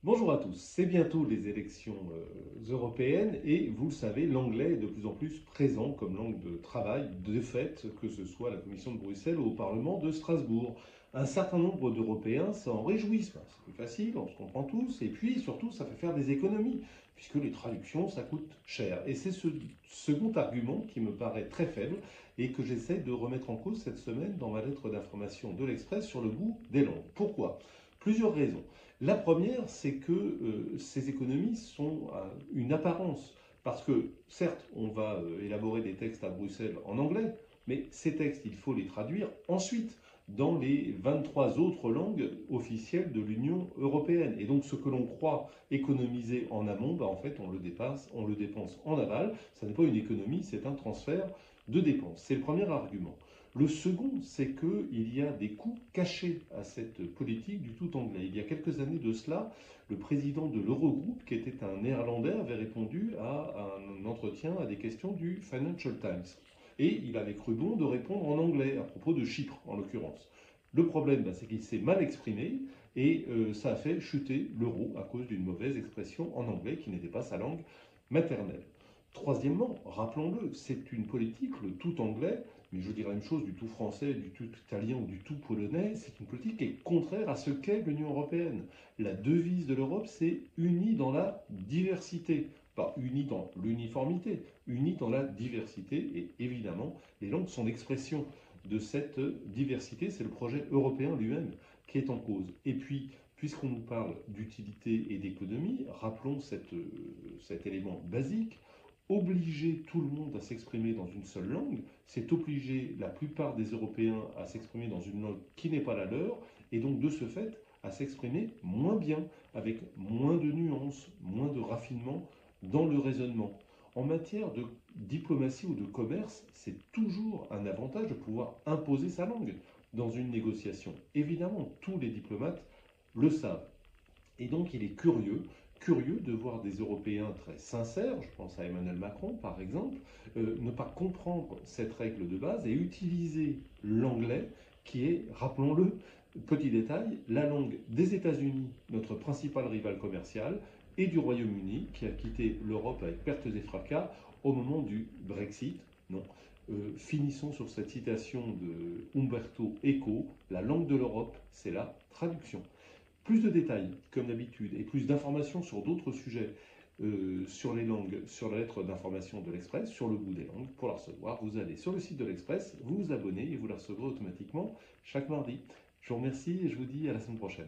Bonjour à tous, c'est bientôt les élections européennes et vous le savez, l'anglais est de plus en plus présent comme langue de travail, de fait, que ce soit à la Commission de Bruxelles ou au Parlement de Strasbourg. Un certain nombre d'Européens s'en réjouissent, c'est plus facile, on se comprend tous, et puis surtout ça fait faire des économies, puisque les traductions ça coûte cher. Et c'est ce second argument qui me paraît très faible et que j'essaie de remettre en cause cette semaine dans ma lettre d'information de l'Express sur le goût des langues. Pourquoi? Plusieurs raisons. La première, c'est que ces économies sont une apparence. Parce que, certes, on va élaborer des textes à Bruxelles en anglais, mais ces textes, il faut les traduire ensuite dans les 23 autres langues officielles de l'Union européenne. Et donc, ce que l'on croit économiser en amont, en fait, on le dépense en aval. Ça n'est pas une économie, c'est un transfert de dépenses. C'est le premier argument. Le second, c'est qu'il y a des coûts cachés à cette politique du tout anglais. Il y a quelques années de cela, le président de l'Eurogroupe, qui était un néerlandais, avait répondu à un entretien à des questions du Financial Times. Et il avait cru bon de répondre en anglais, à propos de Chypre en l'occurrence. Le problème, c'est qu'il s'est mal exprimé et ça a fait chuter l'euro à cause d'une mauvaise expression en anglais qui n'était pas sa langue maternelle. Troisièmement, rappelons-le, c'est une politique, le tout anglais, mais je dirais la même chose du tout français, du tout italien ou du tout polonais, c'est une politique qui est contraire à ce qu'est l'Union européenne. La devise de l'Europe, c'est unie dans la diversité. Pas unie dans l'uniformité, unie dans la diversité. Et évidemment, les langues sont l'expression de cette diversité. C'est le projet européen lui-même qui est en cause. Et puis, puisqu'on nous parle d'utilité et d'économie, rappelons cet élément basique. Obliger tout le monde à s'exprimer dans une seule langue, c'est obliger la plupart des Européens à s'exprimer dans une langue qui n'est pas la leur, et donc de ce fait à s'exprimer moins bien, avec moins de nuances, moins de raffinement dans le raisonnement. En matière de diplomatie ou de commerce, c'est toujours un avantage de pouvoir imposer sa langue dans une négociation. Évidemment, tous les diplomates le savent. Et donc il est curieux de voir des Européens très sincères, je pense à Emmanuel Macron par exemple, ne pas comprendre cette règle de base et utiliser l'anglais qui est, rappelons-le, petit détail, la langue des États-Unis, notre principal rival commercial, et du Royaume-Uni qui a quitté l'Europe avec pertes et fracas au moment du Brexit. Non. Finissons sur cette citation de Umberto Eco, la langue de l'Europe, c'est la traduction. Plus de détails, comme d'habitude, et plus d'informations sur d'autres sujets, sur les langues, sur la lettre d'information de l'Express, sur le goût des langues. Pour la recevoir, vous allez sur le site de l'Express, vous vous abonnez et vous la recevrez automatiquement chaque mardi. Je vous remercie et je vous dis à la semaine prochaine.